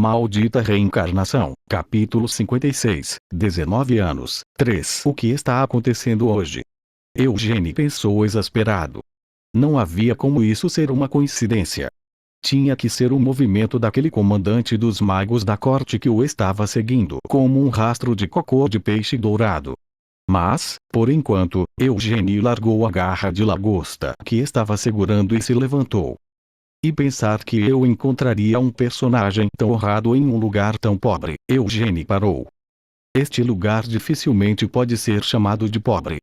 Maldita reencarnação. Capítulo 56. 19 anos. 3. O que está acontecendo hoje? Eugênio pensou exasperado. Não havia como isso ser uma coincidência. Tinha que ser um movimento daquele comandante dos magos da corte que o estava seguindo como um rastro de cocô de peixe dourado. Mas, por enquanto, Eugênio largou a garra de lagosta que estava segurando e se levantou. E pensar que eu encontraria um personagem tão honrado em um lugar tão pobre. Eugênio parou. Este lugar dificilmente pode ser chamado de pobre,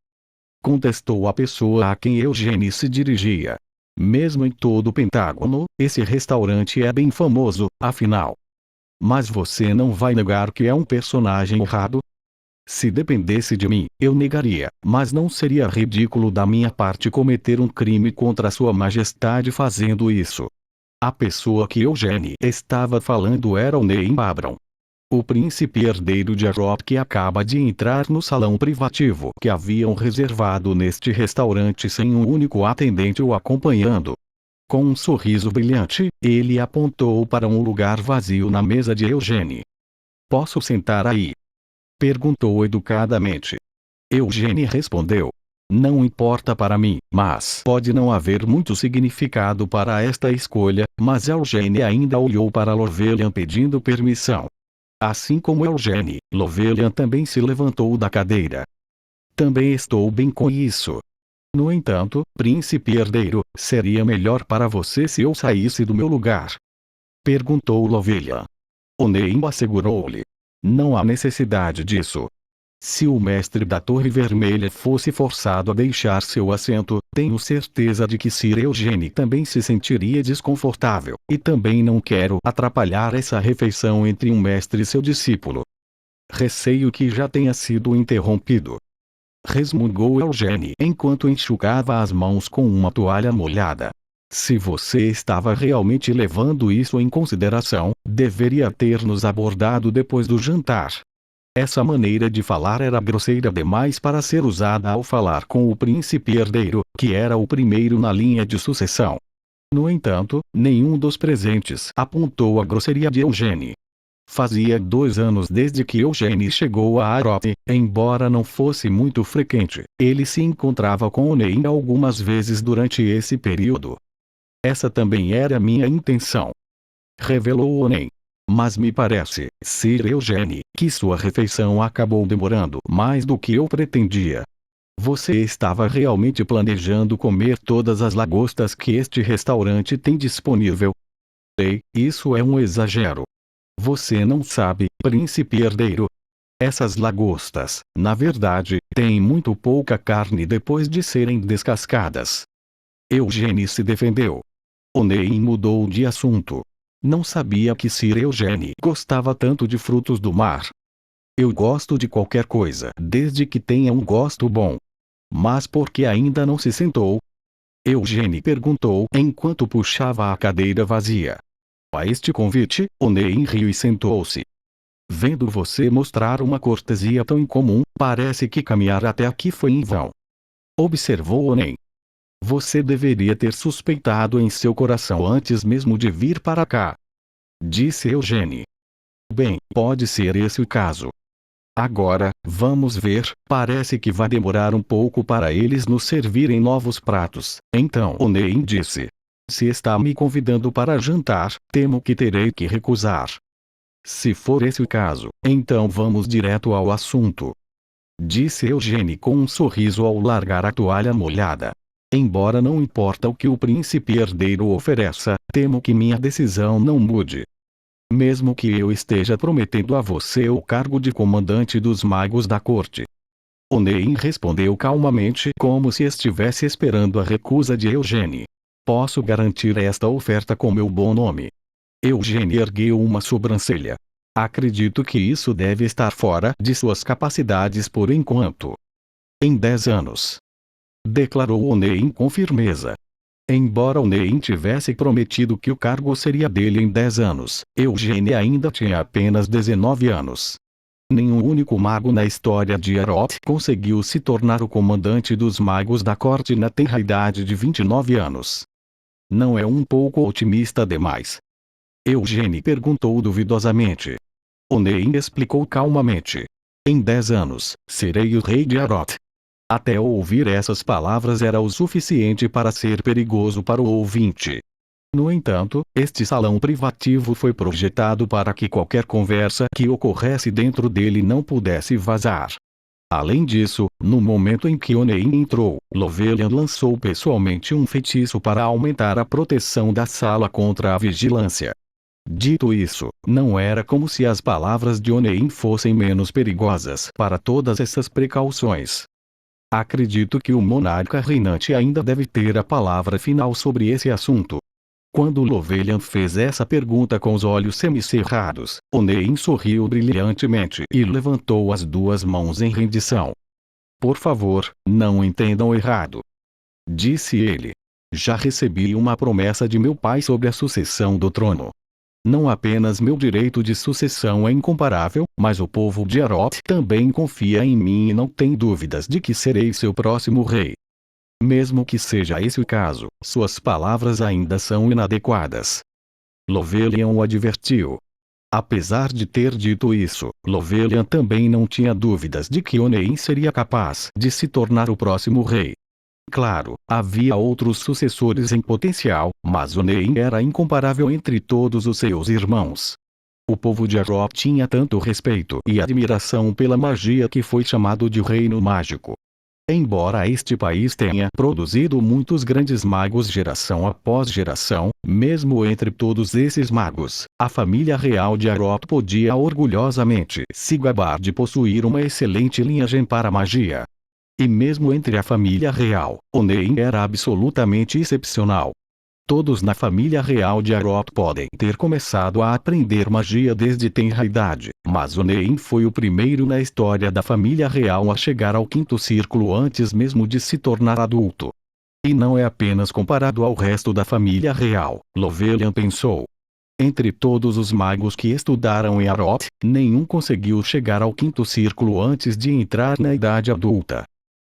contestou a pessoa a quem Eugênio se dirigia. Mesmo em todo o Pentágono, esse restaurante é bem famoso, afinal. Mas você não vai negar que é um personagem honrado? Se dependesse de mim, eu negaria, mas não seria ridículo da minha parte cometer um crime contra Sua Majestade fazendo isso. A pessoa que Eugênio estava falando era o Neem Abram, o príncipe herdeiro de Arop, que acaba de entrar no salão privativo que haviam reservado neste restaurante sem um único atendente o acompanhando. Com um sorriso brilhante, ele apontou para um lugar vazio na mesa de Eugênio. Posso sentar aí? Perguntou educadamente. Eugênio respondeu. Não importa para mim, mas pode não haver muito significado para esta escolha, mas Eugênio ainda olhou para Lovelian pedindo permissão. Assim como Eugênio, Lovelian também se levantou da cadeira. Também estou bem com isso. No entanto, príncipe herdeiro, seria melhor para você se eu saísse do meu lugar? Perguntou Lovelian. O Neem assegurou-lhe. Não há necessidade disso. Se o mestre da Torre Vermelha fosse forçado a deixar seu assento, tenho certeza de que Sir Eugênio também se sentiria desconfortável, e também não quero atrapalhar essa refeição entre um mestre e seu discípulo. Receio que já tenha sido interrompido. Resmungou Eugênio enquanto enxugava as mãos com uma toalha molhada. Se você estava realmente levando isso em consideração, deveria ter nos abordado depois do jantar. Essa maneira de falar era grosseira demais para ser usada ao falar com o príncipe herdeiro, que era o primeiro na linha de sucessão. No entanto, nenhum dos presentes apontou a grosseria de Eugênio. Fazia 2 anos desde que Eugênio chegou a Arop, embora não fosse muito frequente, ele se encontrava com o Neem algumas vezes durante esse período. Essa também era minha intenção, revelou o Neem. Mas me parece, Sir Eugênio, que sua refeição acabou demorando mais do que eu pretendia. Você estava realmente planejando comer todas as lagostas que este restaurante tem disponível? Ei, isso é um exagero. Você não sabe, príncipe herdeiro. Essas lagostas, na verdade, têm muito pouca carne depois de serem descascadas. Eugênio se defendeu. O Neem mudou de assunto. Não sabia que Sir Eugênio gostava tanto de frutos do mar. Eu gosto de qualquer coisa, desde que tenha um gosto bom. Mas por que ainda não se sentou? Eugênio perguntou enquanto puxava a cadeira vazia. A este convite, o Neem riu e sentou-se. Vendo você mostrar uma cortesia tão incomum, parece que caminhar até aqui foi em vão. Observou o Neem. Você deveria ter suspeitado em seu coração antes mesmo de vir para cá, disse Eugênio. Bem, pode ser esse o caso. Agora, vamos ver, parece que vai demorar um pouco para eles nos servirem novos pratos. Então o Neem disse. Se está me convidando para jantar, temo que terei que recusar. Se for esse o caso, então vamos direto ao assunto, disse Eugênio com um sorriso ao largar a toalha molhada. Embora não importa o que o príncipe herdeiro ofereça, temo que minha decisão não mude. Mesmo que eu esteja prometendo a você o cargo de comandante dos magos da corte. O Neem respondeu calmamente, como se estivesse esperando a recusa de Eugênio. Posso garantir esta oferta com meu bom nome. Eugênio ergueu uma sobrancelha. Acredito que isso deve estar fora de suas capacidades por enquanto. Em 10 anos. Declarou o Neem com firmeza. Embora o Neem tivesse prometido que o cargo seria dele em 10 anos, Eugênio ainda tinha apenas 19 anos. Nenhum único mago na história de Arop conseguiu se tornar o comandante dos magos da corte na tenra idade de 29 anos. Não é um pouco otimista demais? Eugênie perguntou duvidosamente. Onein explicou calmamente. Em 10 anos, serei o rei de Arot. Até ouvir essas palavras era o suficiente para ser perigoso para o ouvinte. No entanto, este salão privativo foi projetado para que qualquer conversa que ocorresse dentro dele não pudesse vazar. Além disso, no momento em que Onein entrou, Lovelian lançou pessoalmente um feitiço para aumentar a proteção da sala contra a vigilância. Dito isso, não era como se as palavras de Onein fossem menos perigosas para todas essas precauções. Acredito que o monarca reinante ainda deve ter a palavra final sobre esse assunto. Quando Lovelian fez essa pergunta com os olhos semicerrados, Onein sorriu brilhantemente e levantou as duas mãos em rendição. Por favor, não entendam errado, disse ele. Já recebi uma promessa de meu pai sobre a sucessão do trono. Não apenas meu direito de sucessão é incomparável, mas o povo de Arot também confia em mim e não tem dúvidas de que serei seu próximo rei. Mesmo que seja esse o caso, suas palavras ainda são inadequadas. Lovelian o advertiu. Apesar de ter dito isso, Lovelian também não tinha dúvidas de que Onein seria capaz de se tornar o próximo rei. Claro, havia outros sucessores em potencial, mas Onein era incomparável entre todos os seus irmãos. O povo de Arot tinha tanto respeito e admiração pela magia que foi chamado de Reino Mágico. Embora este país tenha produzido muitos grandes magos geração após geração, mesmo entre todos esses magos, a família real de Arot podia orgulhosamente se gabar de possuir uma excelente linhagem para magia. E mesmo entre a família real, Onein era absolutamente excepcional. Todos na família real de Arot podem ter começado a aprender magia desde tenra idade, mas Onein foi o primeiro na história da família real a chegar ao quinto círculo antes mesmo de se tornar adulto. E não é apenas comparado ao resto da família real, Lovelian pensou. Entre todos os magos que estudaram em Arot, nenhum conseguiu chegar ao quinto círculo antes de entrar na idade adulta.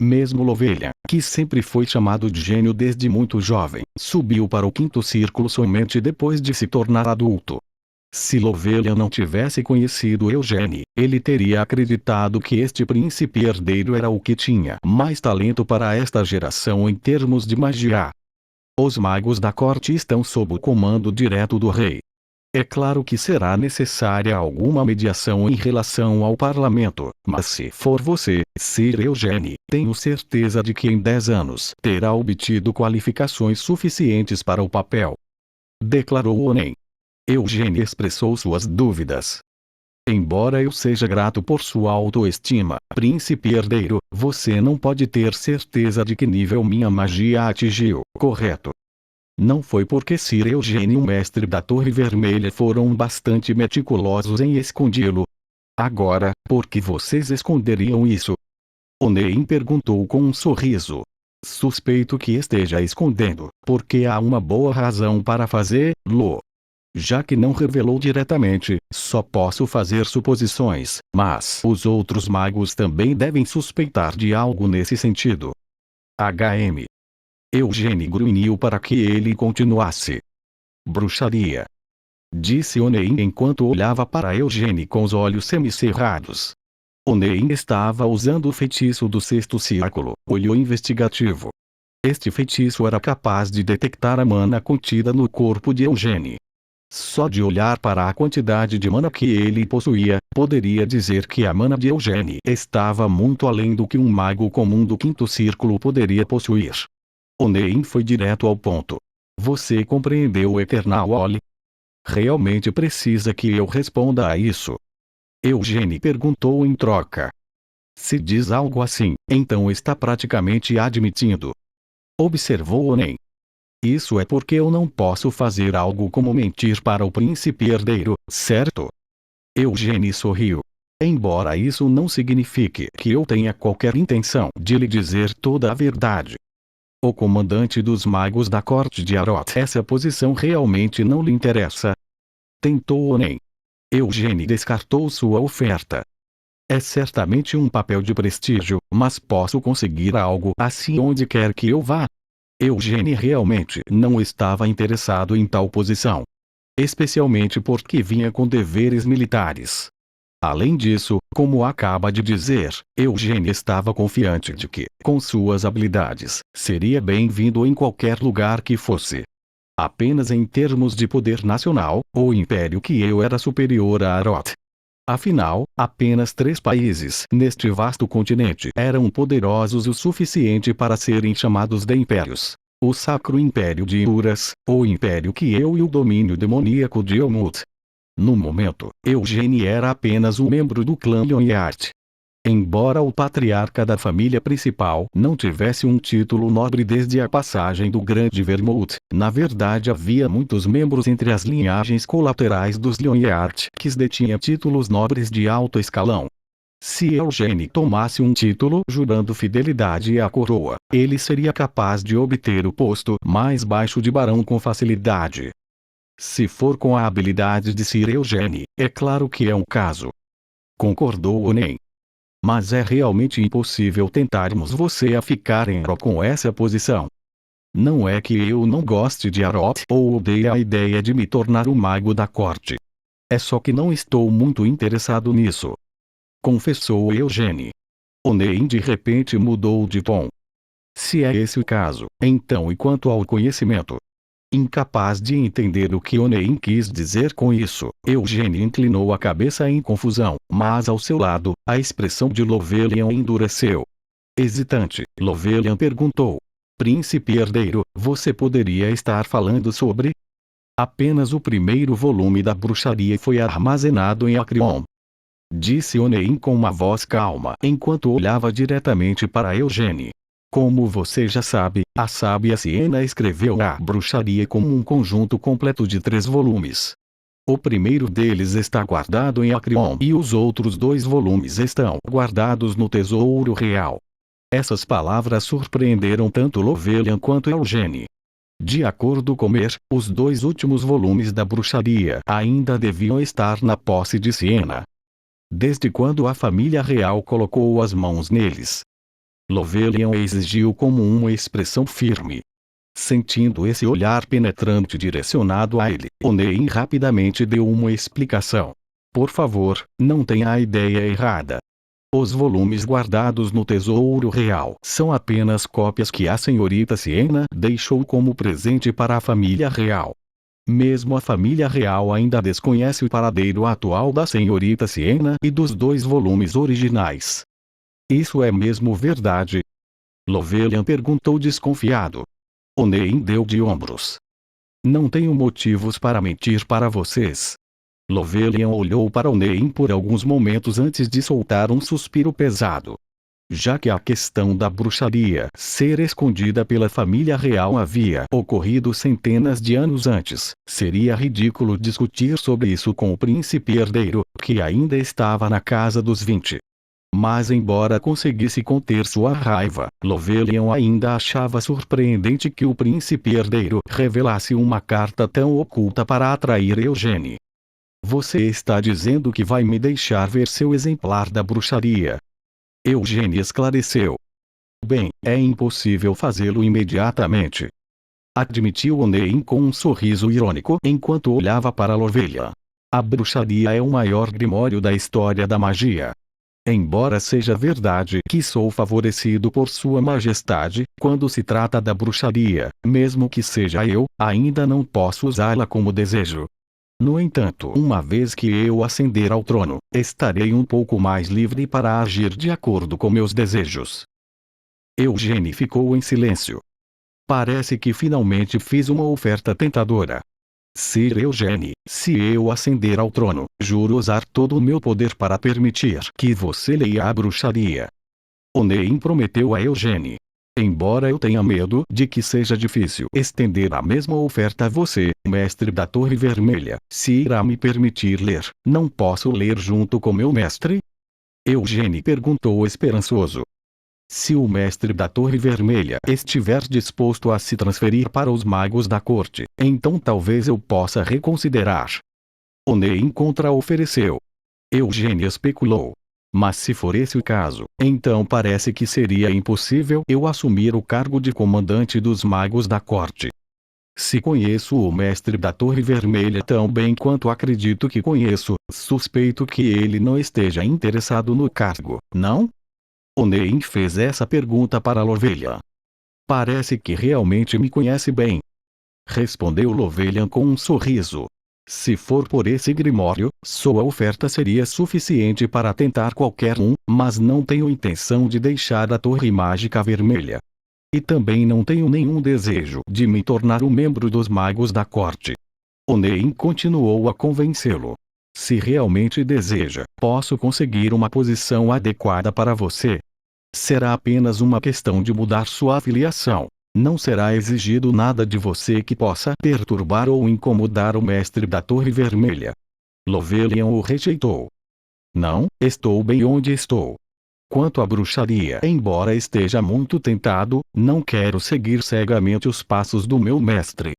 Mesmo Lovelian, que sempre foi chamado de gênio desde muito jovem, subiu para o quinto círculo somente depois de se tornar adulto. Se Lovelian não tivesse conhecido Eugênie, ele teria acreditado que este príncipe herdeiro era o que tinha mais talento para esta geração em termos de magia. Os magos da corte estão sob o comando direto do rei. É claro que será necessária alguma mediação em relação ao parlamento, mas se for você, Sir Eugênie, tenho certeza de que em 10 anos terá obtido qualificações suficientes para o papel. Declarou Onein. Eugênie expressou suas dúvidas. Embora eu seja grato por sua autoestima, príncipe herdeiro, você não pode ter certeza de que nível minha magia atingiu, correto? Não foi porque Sir Eugênie e o mestre da Torre Vermelha foram bastante meticulosos em escondê-lo. Agora, por que vocês esconderiam isso? Onein perguntou com um sorriso. Suspeito que esteja escondendo, porque há uma boa razão para fazê-lo. Já que não revelou diretamente, só posso fazer suposições, mas os outros magos também devem suspeitar de algo nesse sentido. HM. Eugênie grunhiu para que ele continuasse. Bruxaria. Disse Onein enquanto olhava para Eugênie com os olhos semicerrados. Onein estava usando o feitiço do sexto círculo, olho investigativo. Este feitiço era capaz de detectar a mana contida no corpo de Eugênie. Só de olhar para a quantidade de mana que ele possuía, poderia dizer que a mana de Eugênie estava muito além do que um mago comum do quinto círculo poderia possuir. Onein foi direto ao ponto. Você compreendeu o Eternal Oli? Realmente precisa que eu responda a isso? Eugênie perguntou em troca. Se diz algo assim, então está praticamente admitindo. Observou Onein. Isso é porque eu não posso fazer algo como mentir para o príncipe herdeiro, certo? Eugênie sorriu. Embora isso não signifique que eu tenha qualquer intenção de lhe dizer toda a verdade. O comandante dos magos da corte de Arot. Essa posição realmente não lhe interessa? Tentou Onein. Eugênie descartou sua oferta. É certamente um papel de prestígio, mas posso conseguir algo assim onde quer que eu vá. Eugênie realmente não estava interessado em tal posição. especialmente porque vinha com deveres militares. Além disso, como acaba de dizer, Eugênio estava confiante de que, com suas habilidades, seria bem-vindo em qualquer lugar que fosse. Apenas em termos de poder nacional, o império que eu era superior a Arot. Afinal, apenas 3 países neste vasto continente eram poderosos o suficiente para serem chamados de impérios. O Sacro Império de Uras, o império que eu e o domínio demoníaco de Elmut. No momento, Eugênio era apenas um membro do clã Lyonheart. Embora o patriarca da família principal não tivesse um título nobre desde a passagem do Grande Vermouth, na verdade havia muitos membros entre as linhagens colaterais dos Lyonheart que detinham títulos nobres de alto escalão. Se Eugênio tomasse um título jurando fidelidade à coroa, ele seria capaz de obter o posto mais baixo de barão com facilidade. Se for com a habilidade de Sir Eugênio, é claro que é um caso. Concordou Onen. Mas é realmente impossível tentarmos você a ficar em Arot com essa posição. Não é que eu não goste de Arot ou odeie a ideia de me tornar um mago da corte. É só que não estou muito interessado nisso. Confessou Eugênio. Onen de repente mudou de tom. Se é esse o caso, então e quanto ao conhecimento? Incapaz de entender o que Onen quis dizer com isso, Eugênio inclinou a cabeça em confusão, mas ao seu lado, a expressão de Lovelian endureceu. Hesitante, Lovelian perguntou. Príncipe herdeiro, você poderia estar falando sobre? Apenas o primeiro volume da bruxaria foi armazenado em Acrion. Disse Onen com uma voz calma enquanto olhava diretamente para Eugênio. Como você já sabe, a sábia Siena escreveu a bruxaria como um conjunto completo de 3 volumes. O primeiro deles está guardado em Acrion e os outros 2 volumes estão guardados no Tesouro Real. Essas palavras surpreenderam tanto Lovelian quanto Eugênio. De acordo com Mer, os 2 últimos volumes da bruxaria ainda deviam estar na posse de Siena. Desde quando a família real colocou as mãos neles? Lovelian exigiu como uma expressão firme. Sentindo esse olhar penetrante direcionado a ele, Onen rapidamente deu uma explicação. Por favor, não tenha a ideia errada. Os volumes guardados no Tesouro Real são apenas cópias que a senhorita Siena deixou como presente para a família real. Mesmo a família real ainda desconhece o paradeiro atual da senhorita Siena e dos 2 volumes originais. Isso é mesmo verdade? Lovelian perguntou desconfiado. Onen deu de ombros. Não tenho motivos para mentir para vocês. Lovelian olhou para Onen por alguns momentos antes de soltar um suspiro pesado. Já que a questão da bruxaria ser escondida pela família real havia ocorrido centenas de anos antes, seria ridículo discutir sobre isso com o príncipe herdeiro, que ainda estava na casa dos 20. Mas embora conseguisse conter sua raiva, Lovelian ainda achava surpreendente que o príncipe herdeiro revelasse uma carta tão oculta para atrair Eugênio. Você está dizendo que vai me deixar ver seu exemplar da bruxaria? Eugênio esclareceu. Bem, é impossível fazê-lo imediatamente. Admitiu Onen com um sorriso irônico enquanto olhava para Lovelian. A bruxaria é o maior grimório da história da magia. Embora seja verdade que sou favorecido por Sua Majestade, quando se trata da bruxaria, mesmo que seja eu, ainda não posso usá-la como desejo. No entanto, uma vez que eu ascender ao trono, estarei um pouco mais livre para agir de acordo com meus desejos. Eugênio ficou em silêncio. Parece que finalmente fiz uma oferta tentadora. Sir Eugênio, se eu ascender ao trono, juro usar todo o meu poder para permitir que você leia a bruxaria. Onen prometeu a Eugênio. Embora eu tenha medo de que seja difícil estender a mesma oferta a você, mestre da Torre Vermelha, se irá me permitir ler, não posso ler junto com meu mestre? Eugênio perguntou esperançoso. Se o mestre da Torre Vermelha estiver disposto a se transferir para os magos da corte, então talvez eu possa reconsiderar. Onen contra-ofereceu. Eugênio especulou. Mas se for esse o caso, então parece que seria impossível eu assumir o cargo de comandante dos magos da corte. Se conheço o mestre da Torre Vermelha tão bem quanto acredito que conheço, suspeito que ele não esteja interessado no cargo, não? Onein fez essa pergunta para Lovelian. Parece que realmente me conhece bem. Respondeu Lovelian com um sorriso. Se for por esse grimório, sua oferta seria suficiente para tentar qualquer um, mas não tenho intenção de deixar a Torre Mágica Vermelha. E também não tenho nenhum desejo de me tornar um membro dos magos da corte. Onein continuou a convencê-lo. Se realmente deseja, posso conseguir uma posição adequada para você. Será apenas uma questão de mudar sua afiliação. Não será exigido nada de você que possa perturbar ou incomodar o mestre da Torre Vermelha. Lovelian o rejeitou. Não, estou bem onde estou. Quanto à bruxaria, embora esteja muito tentado, não quero seguir cegamente os passos do meu mestre.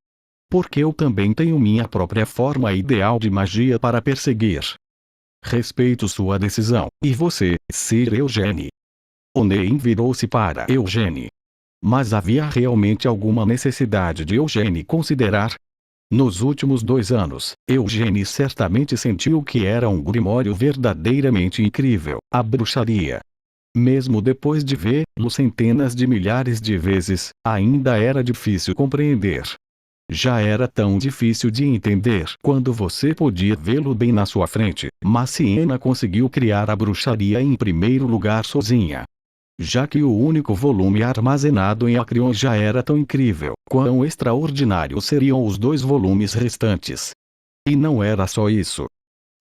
Porque eu também tenho minha própria forma ideal de magia para perseguir. Respeito sua decisão, e você, Sir Eugene? Onein virou-se para Eugene. Mas havia realmente alguma necessidade de Eugene considerar? Nos últimos 2 anos, Eugene certamente sentiu que era um grimório verdadeiramente incrível, a bruxaria. Mesmo depois de vê-lo centenas de milhares de vezes, ainda era difícil compreender. Já era tão difícil de entender quando você podia vê-lo bem na sua frente, mas Siena conseguiu criar a bruxaria em primeiro lugar sozinha. Já que o único volume armazenado em Acrion já era tão incrível, quão extraordinários seriam os 2 volumes restantes. E não era só isso.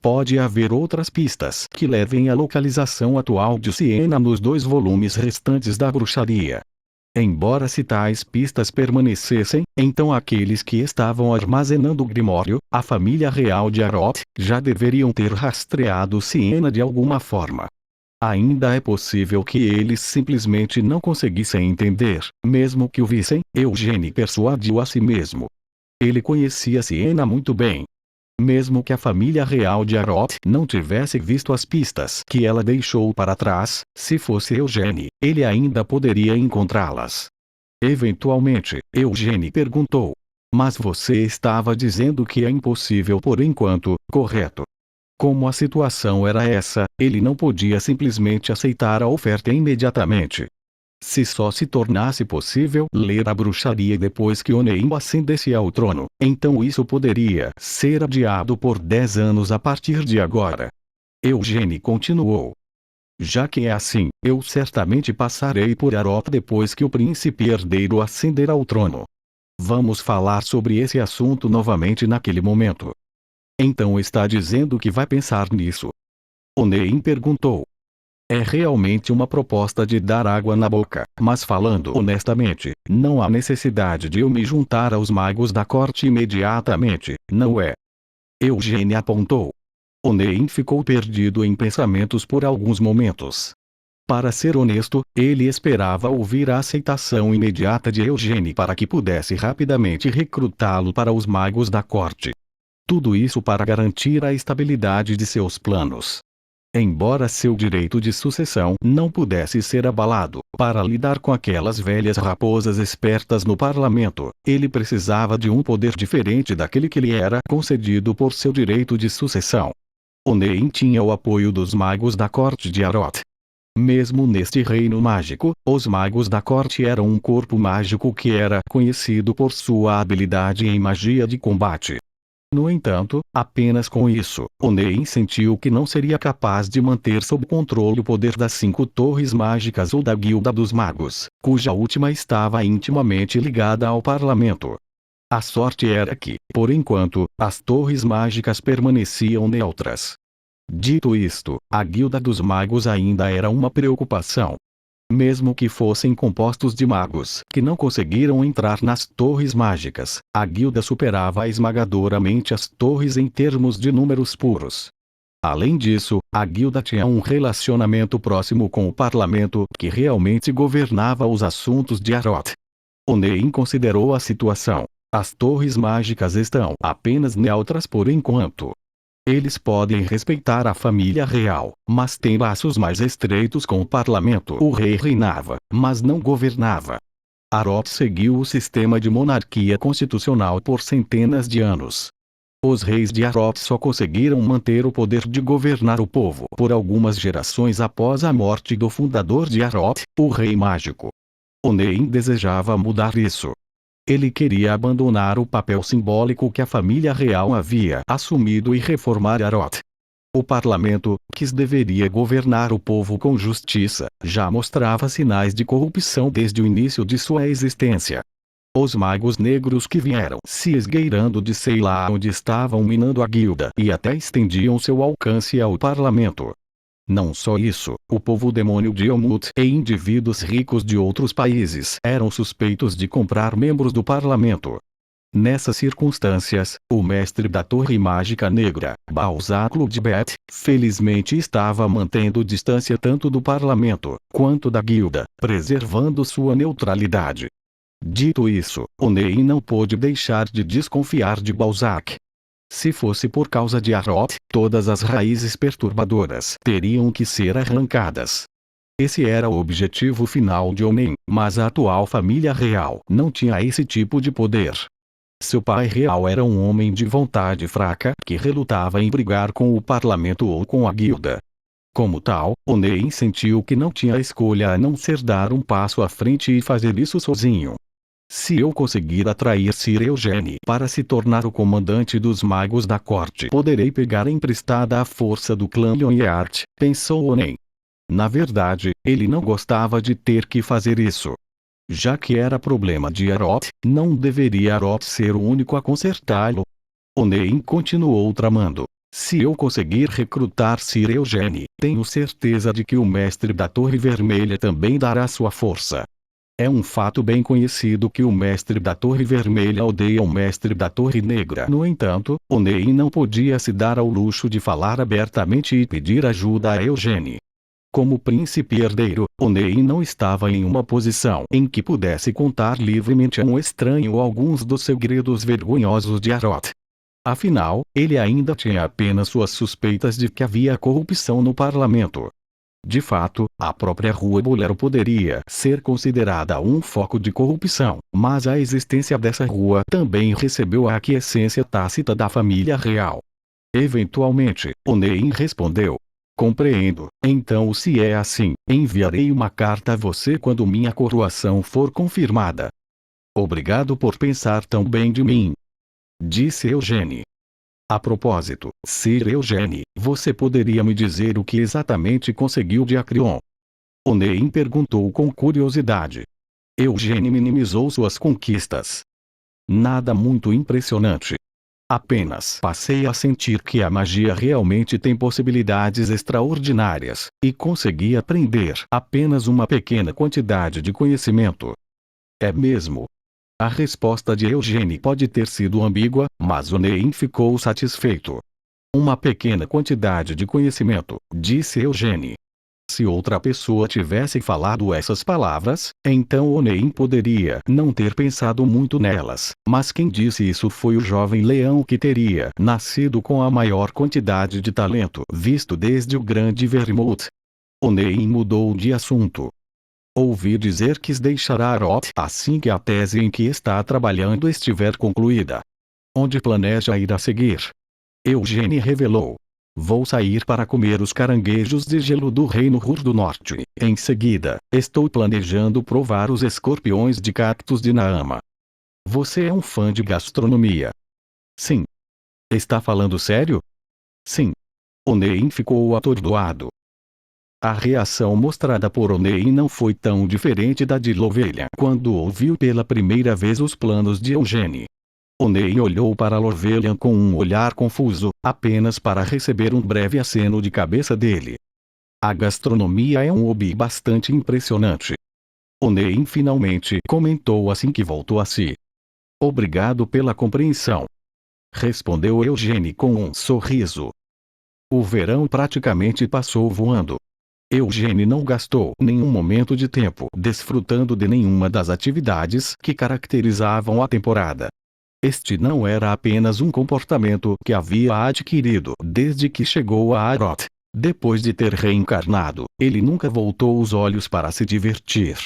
Pode haver outras pistas que levem à localização atual de Siena nos 2 volumes restantes da bruxaria. Embora se tais pistas permanecessem, então aqueles que estavam armazenando o Grimório, a família real de Aroth, já deveriam ter rastreado Siena de alguma forma. Ainda é possível que eles simplesmente não conseguissem entender, mesmo que o vissem, Eugene persuadiu a si mesmo. Ele conhecia Siena muito bem. Mesmo que a família real de Aroth não tivesse visto as pistas que ela deixou para trás, se fosse Eugene, ele ainda poderia encontrá-las. Eventualmente, Eugene perguntou. Mas você estava dizendo que é impossível por enquanto, correto? Como a situação era essa, ele não podia simplesmente aceitar a oferta imediatamente. Se só se tornasse possível ler a bruxaria depois que Onein ascendesse ao trono, então isso poderia ser adiado por 10 anos a partir de agora. Eugene continuou. Já que é assim, eu certamente passarei por Aroth depois que o príncipe herdeiro ascender ao trono. Vamos falar sobre esse assunto novamente naquele momento. Então está dizendo que vai pensar nisso? Onein perguntou. É realmente uma proposta de dar água na boca, mas falando honestamente, não há necessidade de eu me juntar aos magos da corte imediatamente, não é? Eugene apontou. Onein ficou perdido em pensamentos por alguns momentos. Para ser honesto, ele esperava ouvir a aceitação imediata de Eugene para que pudesse rapidamente recrutá-lo para os magos da corte. Tudo isso para garantir a estabilidade de seus planos. Embora seu direito de sucessão não pudesse ser abalado, para lidar com aquelas velhas raposas espertas no parlamento, ele precisava de um poder diferente daquele que lhe era concedido por seu direito de sucessão. Onein tinha o apoio dos magos da corte de Aroth. Mesmo neste reino mágico, os magos da corte eram um corpo mágico que era conhecido por sua habilidade em magia de combate. No entanto, apenas com isso, Onein sentiu que não seria capaz de manter sob controle o poder das 5 torres mágicas ou da Guilda dos Magos, cuja última estava intimamente ligada ao parlamento. A sorte era que, por enquanto, as torres mágicas permaneciam neutras. Dito isto, a Guilda dos Magos ainda era uma preocupação. Mesmo que fossem compostos de magos que não conseguiram entrar nas torres mágicas, a guilda superava esmagadoramente as torres em termos de números puros. Além disso, a guilda tinha um relacionamento próximo com o parlamento que realmente governava os assuntos de Aroth. Onein considerou a situação. As torres mágicas estão apenas neutras por enquanto. Eles podem respeitar a família real, mas têm laços mais estreitos com o parlamento. O rei reinava, mas não governava. Arot seguiu o sistema de monarquia constitucional por centenas de anos. Os reis de Arot só conseguiram manter o poder de governar o povo por algumas gerações após a morte do fundador de Arot, o Rei Mágico. Onein desejava mudar isso. Ele queria abandonar o papel simbólico que a família real havia assumido e reformar Arot. O parlamento, que deveria governar o povo com justiça, já mostrava sinais de corrupção desde o início de sua existência. Os magos negros que vieram se esgueirando de sei lá onde estavam minando a guilda e até estendiam seu alcance ao parlamento. Não só isso, o povo demônio de Omut e indivíduos ricos de outros países eram suspeitos de comprar membros do parlamento. Nessas circunstâncias, o mestre da Torre Mágica Negra, Balzaclo de Bet, felizmente estava mantendo distância tanto do parlamento quanto da guilda, preservando sua neutralidade. Dito isso, Onein não pôde deixar de desconfiar de Balzac. Se fosse por causa de Arot, todas as raízes perturbadoras teriam que ser arrancadas. Esse era o objetivo final de Onein, mas a atual família real não tinha esse tipo de poder. Seu pai real era um homem de vontade fraca que relutava em brigar com o parlamento ou com a guilda. Como tal, Onein sentiu que não tinha escolha a não ser dar um passo à frente e fazer isso sozinho. Se eu conseguir atrair Sir Eugene para se tornar o comandante dos magos da corte, poderei pegar emprestada a força do clã Lyonheart, pensou Onein. Na verdade, ele não gostava de ter que fazer isso. Já que era problema de Arot, não deveria Arot ser o único a consertá-lo. Onein continuou tramando. Se eu conseguir recrutar Sir Eugene, tenho certeza de que o mestre da Torre Vermelha também dará sua força. É um fato bem conhecido que o mestre da Torre Vermelha odeia o mestre da Torre Negra. No entanto, Onein não podia se dar ao luxo de falar abertamente e pedir ajuda a Eugene. Como príncipe herdeiro, Onein não estava em uma posição em que pudesse contar livremente a um estranho alguns dos segredos vergonhosos de Arot. Afinal, ele ainda tinha apenas suas suspeitas de que havia corrupção no parlamento. De fato, a própria Rua Bolero poderia ser considerada um foco de corrupção, mas a existência dessa rua também recebeu a aquiescência tácita da família real. Eventualmente, Onein respondeu: compreendo, então se é assim, enviarei uma carta a você quando minha coroação for confirmada. Obrigado por pensar tão bem de mim, disse Eugene. A propósito, Sir Eugene, você poderia me dizer o que exatamente conseguiu de Acreon? Onein perguntou com curiosidade. Eugene minimizou suas conquistas. Nada muito impressionante. Apenas passei a sentir que a magia realmente tem possibilidades extraordinárias, e consegui aprender apenas uma pequena quantidade de conhecimento. É mesmo? A resposta de Eugene pode ter sido ambígua, mas Onein ficou satisfeito. Uma pequena quantidade de conhecimento, disse Eugene. Se outra pessoa tivesse falado essas palavras, então Onein poderia não ter pensado muito nelas, mas quem disse isso foi o jovem leão que teria nascido com a maior quantidade de talento visto desde o grande Vermouth. Onein mudou de assunto. Ouvi dizer que deixará Arot assim que a tese em que está trabalhando estiver concluída. Onde planeja ir a seguir? Eugene revelou. Vou sair para comer os caranguejos de gelo do Reino Rur do Norte. Em seguida, estou planejando provar os escorpiões de cactos de Naama. Você é um fã de gastronomia? Sim. Está falando sério? Sim. Onein ficou atordoado. A reação mostrada por Onein não foi tão diferente da de Lovelha quando ouviu pela primeira vez os planos de Eugene. Onein olhou para Lovelha com um olhar confuso, apenas para receber um breve aceno de cabeça dele. A gastronomia é um hobby bastante impressionante. Onein finalmente comentou assim que voltou a si. Obrigado pela compreensão, respondeu Eugene com um sorriso. O verão praticamente passou voando. Eugene não gastou nenhum momento de tempo desfrutando de nenhuma das atividades que caracterizavam a temporada. Este não era apenas um comportamento que havia adquirido desde que chegou a Arot. Depois de ter reencarnado, ele nunca voltou os olhos para se divertir.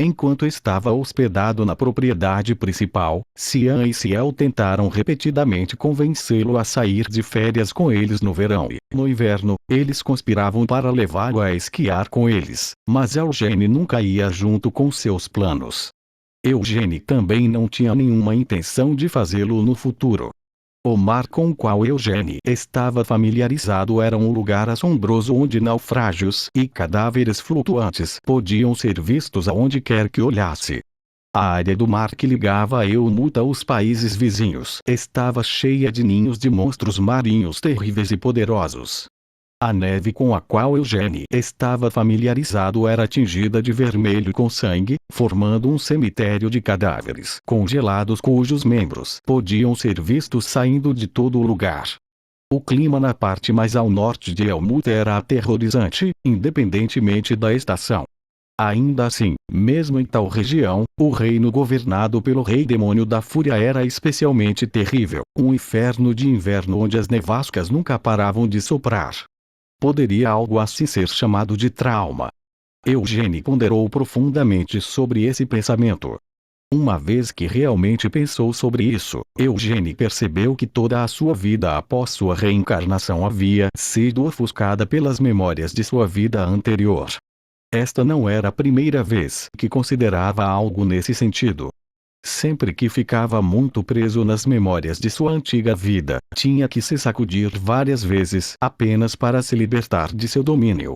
Enquanto estava hospedado na propriedade principal, Cian e Ciel tentaram repetidamente convencê-lo a sair de férias com eles no verão e, no inverno, eles conspiravam para levá-lo a esquiar com eles, mas Eugene nunca ia junto com seus planos. Eugene também não tinha nenhuma intenção de fazê-lo no futuro. O mar com o qual Eugene estava familiarizado era um lugar assombroso onde naufrágios e cadáveres flutuantes podiam ser vistos aonde quer que olhasse. A área do mar que ligava Elmuta aos países vizinhos estava cheia de ninhos de monstros marinhos terríveis e poderosos. A neve com a qual Eugene estava familiarizado era tingida de vermelho com sangue, formando um cemitério de cadáveres congelados cujos membros podiam ser vistos saindo de todo o lugar. O clima na parte mais ao norte de Elmuta era aterrorizante, independentemente da estação. Ainda assim, mesmo em tal região, o reino governado pelo Rei Demônio da Fúria era especialmente terrível, um inferno de inverno onde as nevascas nunca paravam de soprar. Poderia algo assim ser chamado de trauma? Eugene ponderou profundamente sobre esse pensamento. Uma vez que realmente pensou sobre isso, Eugene percebeu que toda a sua vida após sua reencarnação havia sido ofuscada pelas memórias de sua vida anterior. Esta não era a primeira vez que considerava algo nesse sentido. Sempre que ficava muito preso nas memórias de sua antiga vida, tinha que se sacudir várias vezes apenas para se libertar de seu domínio.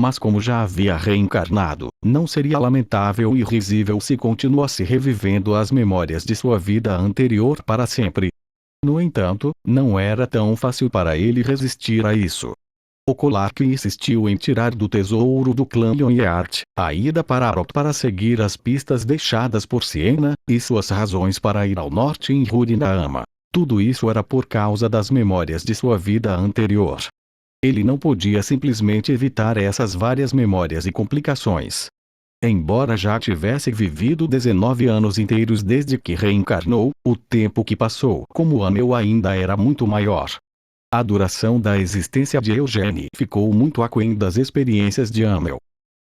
Mas como já havia reencarnado, não seria lamentável e risível se continuasse revivendo as memórias de sua vida anterior para sempre. No entanto, não era tão fácil para ele resistir a isso. O colar que insistiu em tirar do tesouro do clã Lionheart, a ida para Arok para seguir as pistas deixadas por Siena, e suas razões para ir ao norte em Rurinaama. Tudo isso era por causa das memórias de sua vida anterior. Ele não podia simplesmente evitar essas várias memórias e complicações. Embora já tivesse vivido 19 anos inteiros desde que reencarnou, o tempo que passou como Amel ainda era muito maior. A duração da existência de Eugene ficou muito aquém das experiências de Amel.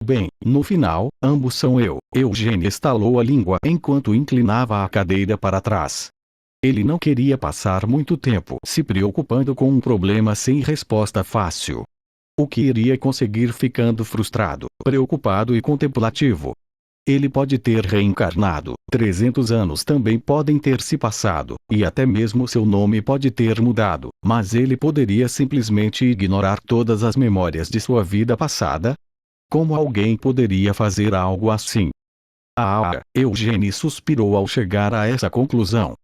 Bem, no final, ambos são eu. Eugene estalou a língua enquanto inclinava a cadeira para trás. Ele não queria passar muito tempo se preocupando com um problema sem resposta fácil. O que iria conseguir ficando frustrado, preocupado e contemplativo? Ele pode ter reencarnado, 300 anos também podem ter se passado, e até mesmo seu nome pode ter mudado, mas ele poderia simplesmente ignorar todas as memórias de sua vida passada? Como alguém poderia fazer algo assim? Eugene suspirou ao chegar a essa conclusão.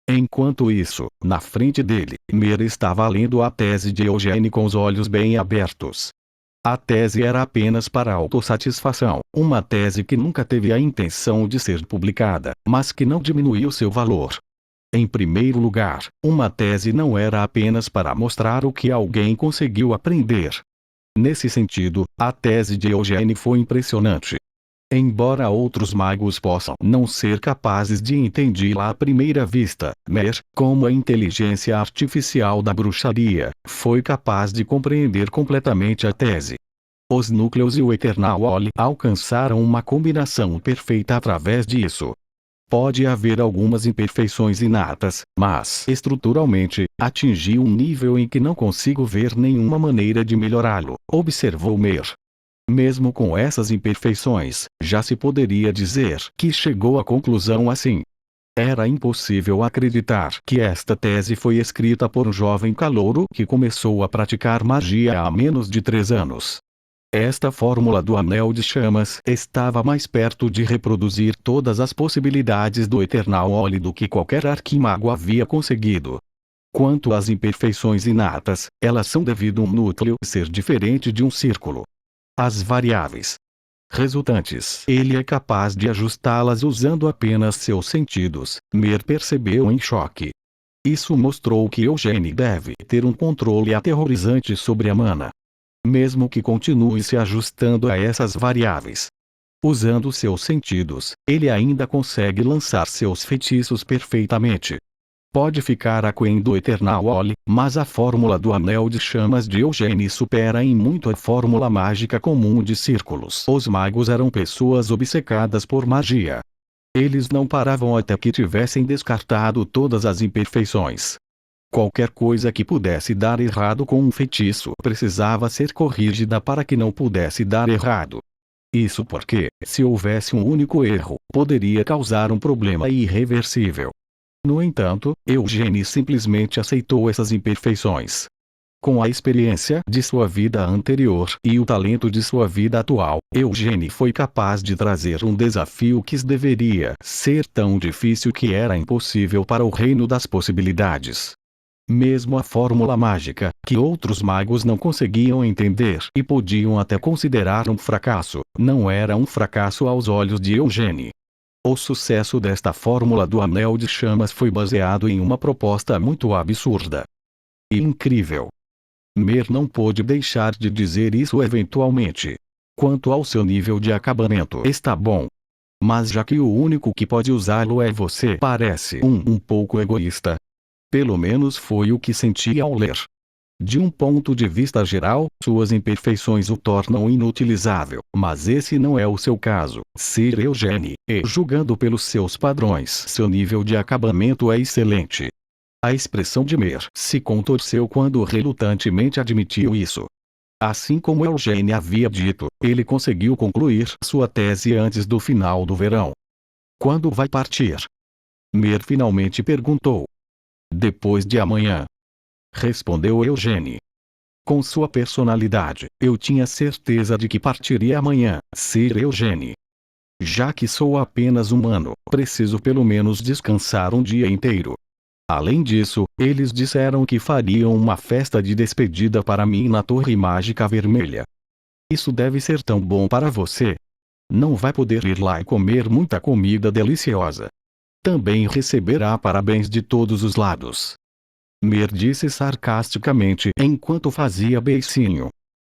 Enquanto isso, na frente dele, Mer estava lendo a tese de Eugene com os olhos bem abertos. A tese era apenas para autossatisfação, uma tese que nunca teve a intenção de ser publicada, mas que não diminuiu seu valor. Em primeiro lugar, uma tese não era apenas para mostrar o que alguém conseguiu aprender. Nesse sentido, a tese de Eugene foi impressionante. Embora outros magos possam não ser capazes de entendê-la à primeira vista, Mer, como a inteligência artificial da bruxaria, foi capaz de compreender completamente a tese. Os núcleos e o Eternal Oli alcançaram uma combinação perfeita através disso. Pode haver algumas imperfeições inatas, mas, estruturalmente, atingiu um nível em que não consigo ver nenhuma maneira de melhorá-lo, observou Mer. Mesmo com essas imperfeições, já se poderia dizer que chegou à conclusão assim. Era impossível acreditar que esta tese foi escrita por um jovem calouro que começou a praticar magia há menos de 3 anos. Esta fórmula do Anel de Chamas estava mais perto de reproduzir todas as possibilidades do Eternal Oli do que qualquer arquimago havia conseguido. Quanto às imperfeições inatas, elas são devido a um núcleo ser diferente de um círculo. As variáveis resultantes, ele é capaz de ajustá-las usando apenas seus sentidos, Mer percebeu em choque. Isso mostrou que Eugene deve ter um controle aterrorizante sobre a mana. Mesmo que continue se ajustando a essas variáveis. Usando seus sentidos, ele ainda consegue lançar seus feitiços perfeitamente. Pode ficar aquém do Eternal Oli, mas a fórmula do Anel de Chamas de Eugênie supera em muito a fórmula mágica comum de círculos. Os magos eram pessoas obcecadas por magia. Eles não paravam até que tivessem descartado todas as imperfeições. Qualquer coisa que pudesse dar errado com um feitiço precisava ser corrigida para que não pudesse dar errado. Isso porque, se houvesse um único erro, poderia causar um problema irreversível. No entanto, Eugênie simplesmente aceitou essas imperfeições. Com a experiência de sua vida anterior e o talento de sua vida atual, Eugênie foi capaz de trazer um desafio que deveria ser tão difícil que era impossível para o reino das possibilidades. Mesmo a fórmula mágica, que outros magos não conseguiam entender e podiam até considerar um fracasso, não era um fracasso aos olhos de Eugênie. O sucesso desta fórmula do Anel de Chamas foi baseado em uma proposta muito absurda e incrível. Mer não pôde deixar de dizer isso eventualmente. Quanto ao seu nível de acabamento está bom. Mas já que o único que pode usá-lo é você, parece um pouco egoísta. Pelo menos foi o que senti ao ler. De um ponto de vista geral, suas imperfeições o tornam inutilizável, mas esse não é o seu caso, Sir Eugênie, e julgando pelos seus padrões, seu nível de acabamento é excelente. A expressão de Mer se contorceu quando relutantemente admitiu isso. Assim como Eugênie havia dito, ele conseguiu concluir sua tese antes do final do verão. Quando vai partir? Mer finalmente perguntou. Depois de amanhã. Respondeu Eugênie. Com sua personalidade, eu tinha certeza de que partiria amanhã, Sir Eugênie. Já que sou apenas humano, preciso pelo menos descansar um dia inteiro. Além disso, eles disseram que fariam uma festa de despedida para mim na Torre Mágica Vermelha. Isso deve ser tão bom para você. Não vai poder ir lá e comer muita comida deliciosa. Também receberá parabéns de todos os lados. Mer disse sarcasticamente enquanto fazia beicinho.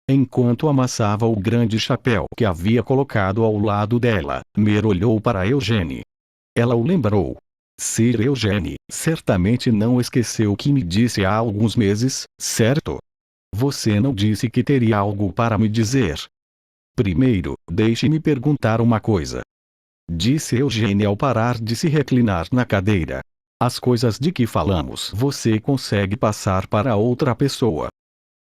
Enquanto amassava o grande chapéu que havia colocado ao lado dela, Mer olhou para Eugênie. Ela o lembrou. Sir Eugênie, certamente não esqueceu o que me disse há alguns meses, certo? Você não disse que teria algo para me dizer. Primeiro, deixe-me perguntar uma coisa. Disse Eugênie ao parar de se reclinar na cadeira. As coisas de que falamos você consegue passar para outra pessoa.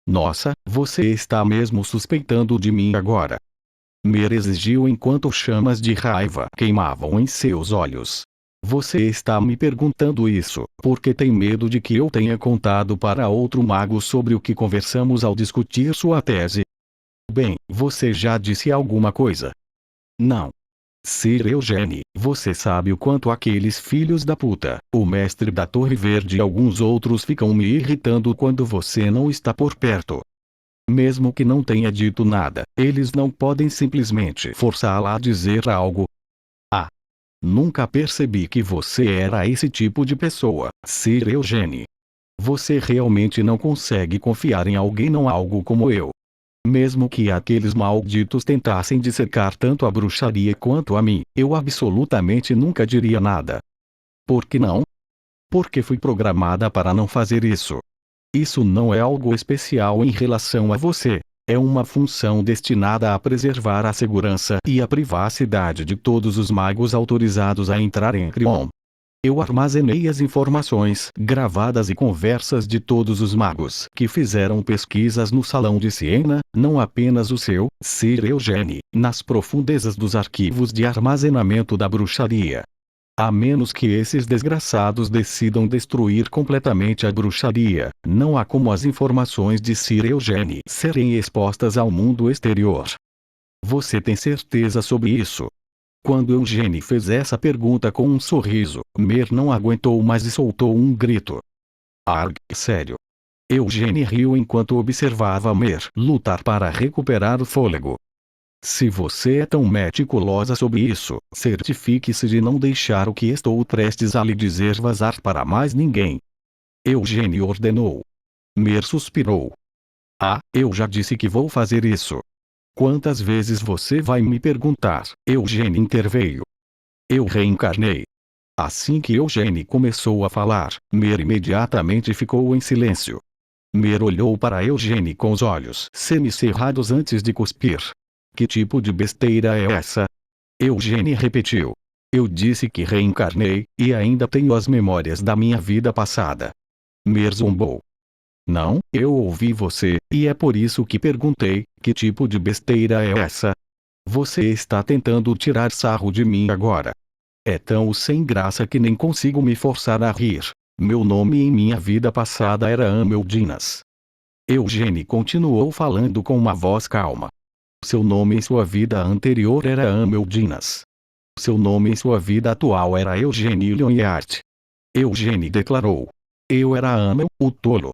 Nossa, você está mesmo suspeitando de mim agora. Mer exigiu enquanto chamas de raiva queimavam em seus olhos. Você está me perguntando isso, porque tem medo de que eu tenha contado para outro mago sobre o que conversamos ao discutir sua tese? Bem, você já disse alguma coisa? Não. Sir Eugênie, você sabe o quanto aqueles filhos da puta, o mestre da Torre Verde e alguns outros ficam me irritando quando você não está por perto. Mesmo que não tenha dito nada, eles não podem simplesmente forçá-la a dizer algo. Ah! Nunca percebi que você era esse tipo de pessoa, Sir Eugênie. Você realmente não consegue confiar em alguém não algo como eu. Mesmo que aqueles malditos tentassem dissecar tanto a bruxaria quanto a mim, eu absolutamente nunca diria nada. Por que não? Porque fui programada para não fazer isso. Isso não é algo especial em relação a você. É uma função destinada a preservar a segurança e a privacidade de todos os magos autorizados a entrar em Crion. Eu armazenei as informações gravadas e conversas de todos os magos que fizeram pesquisas no Salão de Siena, não apenas o seu, Sir Eugênie, nas profundezas dos arquivos de armazenamento da bruxaria. A menos que esses desgraçados decidam destruir completamente a bruxaria, não há como as informações de Sir Eugênie serem expostas ao mundo exterior. Você tem certeza sobre isso? Quando Eugênie fez essa pergunta com um sorriso, Mer não aguentou mais e soltou um grito. Arg, sério. Eugênie riu enquanto observava Mer lutar para recuperar o fôlego. Se você é tão meticulosa sobre isso, certifique-se de não deixar o que estou prestes a lhe dizer vazar para mais ninguém. Eugênie ordenou. Mer suspirou. Ah, eu já disse que vou fazer isso. Quantas vezes você vai me perguntar? Eugênie interveio. Eu reencarnei. Assim que Eugênie começou a falar, Mer imediatamente ficou em silêncio. Mer olhou para Eugênie com os olhos semicerrados antes de cuspir. Que tipo de besteira é essa? Eugênie repetiu. Eu disse que reencarnei, e ainda tenho as memórias da minha vida passada. Mer zombou. Não, eu ouvi você, e é por isso que perguntei, que tipo de besteira é essa? Você está tentando tirar sarro de mim agora. É tão sem graça que nem consigo me forçar a rir. Meu nome em minha vida passada era Ameldinas. Eugênie continuou falando com uma voz calma. Seu nome em sua vida anterior era Ameldinas. Seu nome em sua vida atual era Eugênie Lyonhart. Eugênie declarou. Eu era Amel, o tolo.